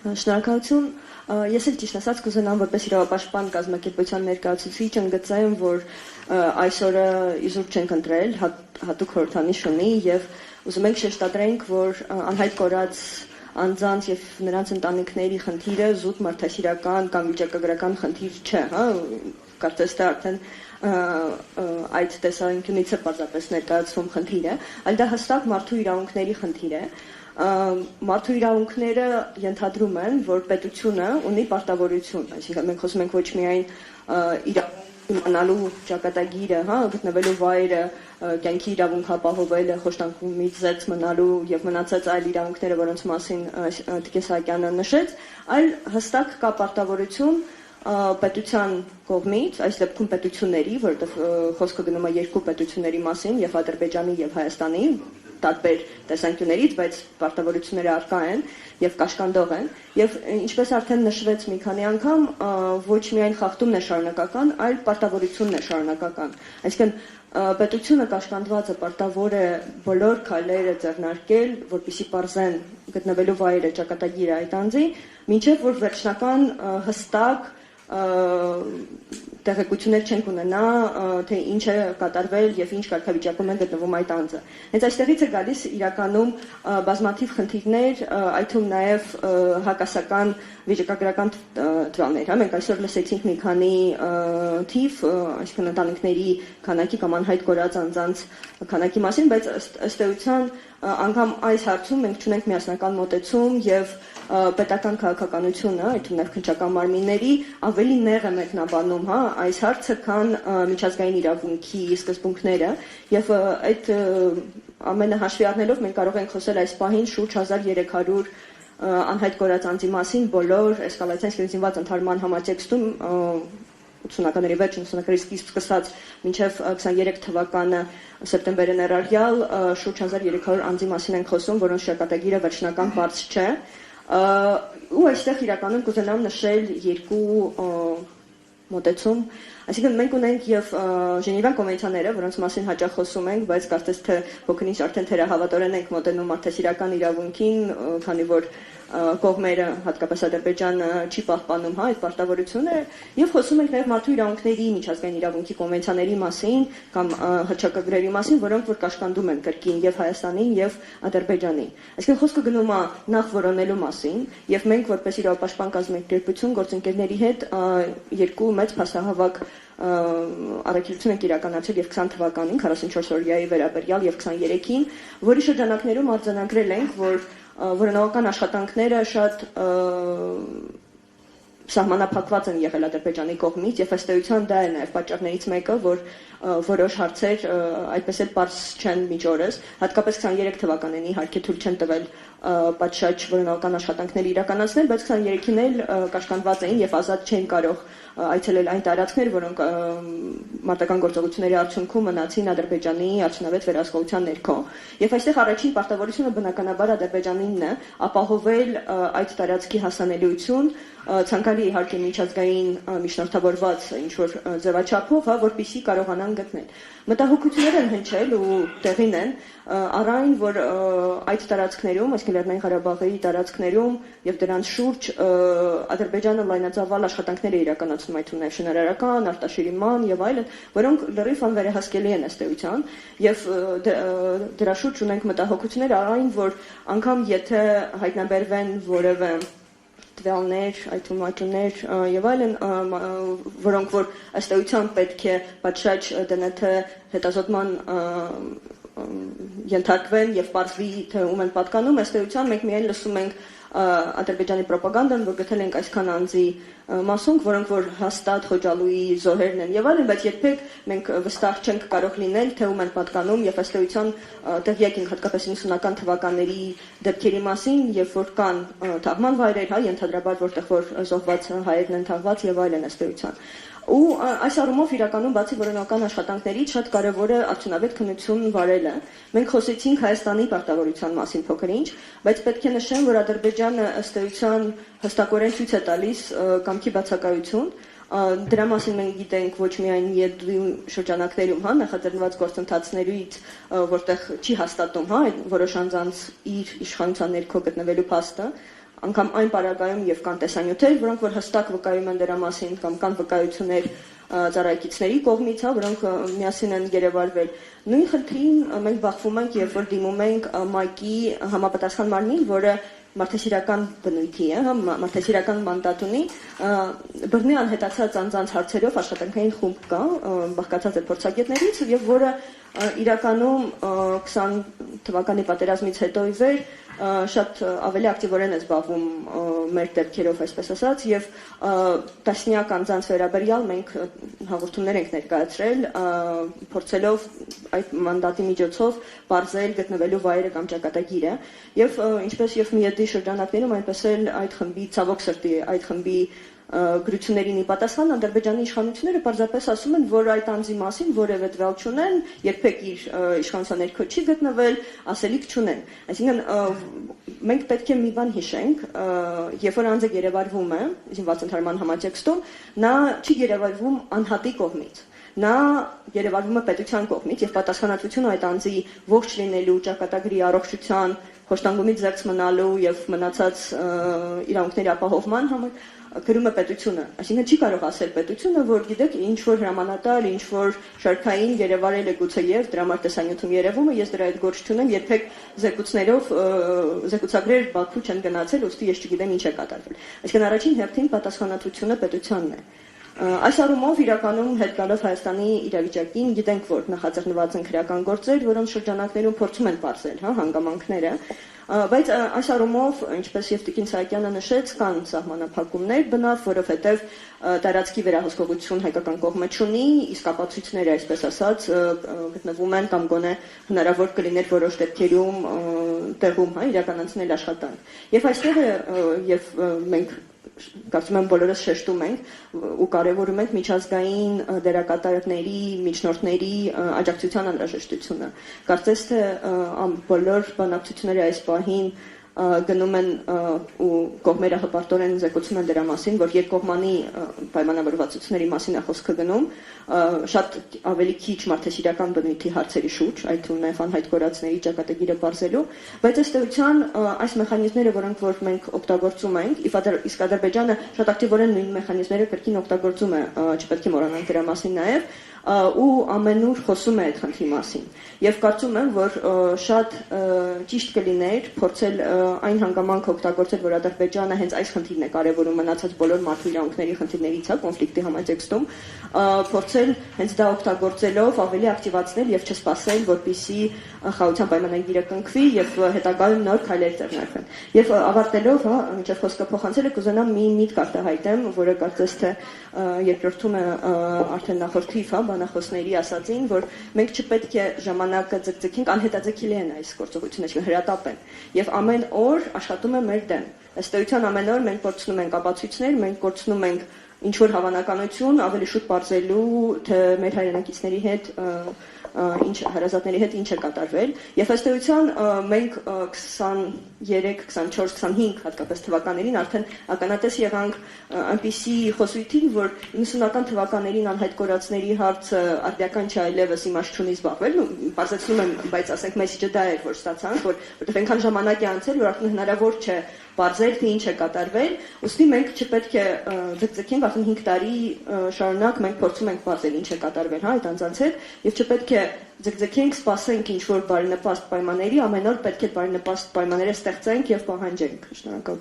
Շնորհակալություն։ Ես էլ ճիշտ ասած կուզենամ որպես իրավապաշտպան կազմակերպության ներկայացուցիչ ընդգծեմ, որ այսօրը իզուր չենք ընտրել, հատուկ խորհրդանիշ ունի եւ ուզում ենք շեշտադրենք, որ անհայտ կորած անձանց եւ նրանց ընտանիքների խնդիրը զուտ մարդասիրական կամ վիճակագրական խնդիր չէ, հա, կարծես թե արդեն այդ տեսանկյունից է պարզապես ներկայացվում խնդիրը, այլ դա հստակ մարդու իրավունքների խնդիր է։ Մարդու իրավունքները ենթադրում են, որ պետությունը ունի պարտավորություն, այսինքն մենք խոսում ենք ոչ միայն իմանալու ճակատագիրը, հա, գտնվելու վայրը, կյանքի իրավունք ապահովելը, խոշտանգումից զերծ մնալու եւ մնացած այլ իրավունքները, որոնց մասին Տիկին Սահակյանը նշեց, այլ հստակ կա պարտավորություն պետության կողմից, այս դեպքում պետությունների, որովհետև խոսքը գնում է երկու պետությունների մասին, եւ Ադրբեջանի եւ Հայաստանի, տարբեր տեսանկյուններից, բայց պարտավորությունները առկա են եւ կաշկանդող են, եւ ինչպես արդեն նշվեց մի քանի անգամ, ոչ միայն խախտումն է շարունակական, այլ պարտավորությունն է շարունակական։ Այսինքն պետությունը կաշկանդված է, պարտավոր է բոլոր քայլերը ձեռնարկել, որպեսզի պարզեն գտնվելու վայրը, ճակատագիրը այդ անձի, մինչեւ որ վերջնական հստակ տեղեկություններ չենք ունենա, թե ինչ է կատարվել եւ ինչ կարգավիճակում է գտնվում այդ անձը։ Հենց այստեղից է գալիս իրականում բազմաթիվ խնդիրներ, այդ թվում նաեւ հակասական վիճակագրական տվյալներ, հա, մենք այսօր լսեցինք մի քանի թիվ, այսինքն ընտանիքների քանակի կամ անհայտ կորած անձանց քանակի մասին, բայց ըստ էության անգամ այս հարցում մենք չունենք միասնական մոտեցում եւ պետական քաղաքականությունը, այդ թվում քննչական մարմինների ավելի նեղ է մեկնաբանում, հա, այս հարցը, քան միջազգային իրավունքի սկզբունքները, եւ այդ ամենը հաշվի առնելով մենք կարող ենք խոսել այս պահին շուրջ 1300 անհայտ կորած անձի մասին բոլոր էսկալացիան զինված ընդհարման համատեքստում 80-ականների վերջին 90-ականների սկիզբ սկսած մինչև 23 թվականը սեպտեմբերը ներառյալ շուրջ 1300 անձի մասին ենք խոսում, որոնց ճակատագիրը վերջնական բարձ չէ։ Ու այստեղ իրականում կուզենամ նշել երկու մոտեցում, այսինքն մենք ունենք եւ Ժնևան կոնվենցիաները, որոնց մասին հաճախ խոսում ենք, բայց կարծես թե փոքրինչ արդեն թերահավատորեն ենք մոտենում մարդասիրական իրավունքին, քանի որ կողմերը, հատկապես Ադրբեջանը չի պահպանում, հա, այդ պարտավորությունը եւ խոսում ենք նաեւ մարդու իրավունքների միջազգային իրավունքի կոնվենցիաների մասին կամ հռչակագրերի մասին, որոնք որ կաշկանդում են կրկին եւ Հայաստանին եւ Ադրբեջանին։ Այսինքն խոսքը գնում է նախ որոնելու մասին եւ մենք որպես իրավապաշտպան կազմակերպություն գործընկերների հետ երկու մեծ փաստահավաք առաքելություն ենք իրականացրել եւ 20 թվականին 44 օրյայի վերաբերյալ եւ 23-ին, որի շրջանակներում արձանագրել ենք, որ որոնական աշխատանքները շատ սահմանափակված են եղել Ադրբեջանի կողմից եւ ըստ էության դա է նաեւ պատճառներից մեկը, որ որոշ հարցեր այդպես էլ պարզ չեն միջօրս, հատկապես 23 թվականին իհարկե թույլ չեն տվել պատշաճ որոնական աշխատանքներ իրականացնել, բայց 23-ին էլ կաշկանդված էին եւ ազատ չեն կարող այցելել այն տարածքներ, որոնք մարտական գործողությունների արդյունքում մնացին Ադրբեջանի արդյունավետ վերահսկողության ներքո։ Եւ այստեղ առաջին պարտավորությունը բնականաբար Ադրբեջանինն է ապահովել այդ տարածքի հասանելիություն, ցանկալի իհարկե միջազգային միջնորդավորված ինչ-որ ձևաչափով, հա, որպեսզի կարողանան գտնել։ Մտահոգություններ են հնչել ու տեղին են առայն, որ այդ տարածքներում, այսինքն Լեռնային Ղարաբաղի տարածքներում եւ դրանց շուրջ Ադրբեջանը լայնածավալ աշխատանքներ է իրականացնում, այդ թվում շինարարական, արտաշիրման եւ այլն, որոնք լրիվ անվերահսկելի են ըստ էության, եւ դրա շուրջ ունենք մտահոգություններ առայն, որ անգամ եթե հայտնաբերվեն որևէ տվյալներ, այդ թվում աճումներ եւ այլն, որոնք որ ըստ էության պետք է պատշաճ ԴՆԹ հետազոտման ենթարկվեն եւ պարզվի թե ում են պատկանում, ըստ էության մենք միայն լսում ենք Ադրբեջանի ռոպագանդան, որ գտել ենք այսքան անձի մասունք, որոնք որ հաստատ Խոջալույի զոհերն են եւ այլն, բայց երբեք մենք վստահ չենք կարող լինել, թե ում են պատկանում եւ ըստ էության տեղյակ ենք հատկապես 90-ական թվականների դեպքերի մասին, երբ որ կան թաղման վայրեր, հա, ենթադրաբար որտեղ որ զոհված հայերն են թաղված եւ այլն ըստ էության։ Ու այս առումով իրականում բացի որոնական աշխատանքներից շատ կարևոր է արդյունավետ քննություն վարելը։ Մենք խոսեցինք Հայաստանի պարտավորության մասին փոքր-ինչ, բայց պետք է նշեմ, որ Ադրբեջանը ըստ էության հստակորեն ցույց է տալիս կամքի բացակայություն։ Դրա մասին մենք գիտենք ոչ միայն ԵԴ շրջանակներում, հա, նախաձեռնված գործընթացներից, որտեղ չի հաստատում, հա, որոշ անձանց իր իշխանության ներքո գտնվելու փաստը, անգամ այն պարագայում եւ կան տեսանյութեր, որոնք որ հստակ վկայում են դրա մասին կամ կան վկայություններ ծառայեկիցների կողմից, որոնք միասին են գերեվարվել։ Նույն խնդրին մենք բախվում ենք, երբ որ դիմում ենք ՄԱԿ-ի համապատասխան մարմնին, որը մարդասիրական բնույթի է, մարդասիրական մանդատ ունի, բռնի անհետացած անձանց հարցերով աշխատանքային խումբ կա, բաղկացած է փորձագետներից եւ որը իրականում 20 թվականի պատերազմից հետո ի վեր շատ ավելի ակտիվորեն է զբաղվում մեր դեպքերով, այսպես ասած, եւ տասնյակ անձանց վերաբերյալ մենք հաղորդումներ ենք ներկայացրել, փորձելով այդ մանդատի միջոցով բարձել գտնվելու վայրը կամ ճակատագիրը, եւ ինչպես եւ միեդի շրջանակներում, այնպես էլ այդ խմբի ցավոք սրտի այդ խմբի գրություններին ի պատասխան Ադրբեջանի իշխանությունները պարզապես ասում են, որ այդ անձի մասին որևէ դրալ չունեն, երբեք իր իշխանության ներքո չի գտնվել, ասելիք չունեն։ Այսինքն մենք պետք է մի բան հիշենք, երբ որ անձը գերեվարվում է, զինված ընդհանրման համատեքստում, նա չի գերեվարվում անհատի կողմից։ Նա գերեվարվում է պետության կողմից եւ պատասխանատվությունը այդ անձի ողջ լինելու, ճակատագրի առողջության, խոշտանգումից զերծ մնալու եւ մնացած իրավունքների ապահովման համար գրում է պետությունը, այսինքն չի կարող ասել պետությունը, որ գիտեք, ինչ որ հրամանատար, ինչ որ շարքային գերեվարել է գուցե եւ դրա համար տեսանյութում երևում է, ես դրա այդ գործ չունեմ, երբեք զեկուցներով զեկուցագրեր Բաքու չեն գնացել, ուստի ես չգիտեմ ինչ է կատարվել։ Այսինքն առաջին հերթին պատասխանատվությունը պետությանն է։ Այս առումով իրականում հետ գալով Հայաստանի իրավիճակին գիտենք, որ նախաձեռնված են քրեական գործեր, որոնց շրջանակներում փորձում են պարզել հանգամանքները, բայց այս առումով, ինչպես եւ Տիկին Սահակյանը նշեց, կան սահմանափակումներ բնավ, որովհետեւ տարածքի վերահսկողություն հայկական կողմը չունի, իսկ ապացույցները, այսպես ասած, գտնվում են կամ գոնե հնարավոր կլիներ որոշ դեպքերում տեղում իրականացնել աշխատանք։ Եվ այստեղ եւ մենք կարծում եմ բոլորս շեշտում ենք ու կարևորում ենք միջազգային դերակատարների, միջնորդների աջակցության անհրաժեշտությունը։ Կարծես թե բոլոր բանակցությունները այս պահին գնում են ու կողմերը հպարտորեն զեկուցում են դրա մասին, որ երկկողմանի պայմանավորվածությունների մասին է խոսքը գնում, շատ ավելի քիչ մարդասիրական բնույթի հարցերի շուրջ, այդ թվում նաև անհայտ կորածների ճակատագիրը բարձելու, բայց ըստ էության այս մեխանիզմները, որոնք որ մենք օգտագործում ենք, իսկ Ադրբեջանը շատ ակտիվորեն նույն մեխանիզմները կրկին օգտագործում է, չպետք է մոռանանք դրա մասին նաև, ու ամենուր խոսում է այդ խնդրի մասին։ Եվ կարծում եմ, որ շատ ճիշտ կլիներ փորձել այն հանգամանքը օգտագործել, որ Ադրբեջանը հենց այս խնդիրն է կարևորում մնացած բոլոր մարդու իրավունքների խնդիրներից, կոնֆլիկտի համատեքստում, փորձել հենց դա օգտագործելով ավելի ակտիվացնել եւ չսպասել, որպեսզի խաղաղության պայմանագիրը կնքվի եւ հետագայում նոր քայլեր ձեռնարկվեն։ Եվ ավարտելով, մինչև խոսքը փոխանցելը կուզենամ մի միտք արտահայտեմ, որը կարծես թե երկրորդում է արդեն նախորդիվ, բանախոսների ասածին, որ մենք չպետք է ժամանակը ձգձգենք, անհետաձգելի են այս գործողությունը, այսինքն հրատապ են։ Եվ ամեն օր աշխատում է մեր դեմ։ Ըստ էության ամեն օր մենք կորցնում ենք ապացույցներ, մենք կորցնում ենք ինչ որ հավանականություն ավելի շուտ բարձելու, թե մեր հայրենակիցների հետ ինչ հարազատների հետ ինչ է կատարվել եւ ըստ էության մենք 23, 24, 25 հատկապես թվականներին արդեն ականատես եղանք այնպիսի խոսույթին, որ 90-ական թվականներին անհայտ կորածների հարցը արդյական չէ այլևս իմաստ չունի զբաղվել, բացացնում եմ, բայց ասենք մեսիջը դա էր, որ ստացանք, որովհետեւ այնքան ժամանակ է անցել, որ արդեն հնարավոր չէ բարձել, թե ինչ է կատարվել, ուստի մենք չպետք է ձգձգենք, արդեն 5 տարի շարունակ մենք փորձում ենք բարձել ինչ է կատարվել, այդ անձանց հետ, եւ չպետք է ձգձգենք, սպասենք ինչ որ բարենպաստ պայմանների, ամեն օր պետք է բարենպաստ պայմանները ստեղծենք եւ պահանջենք։ Շնորհակալ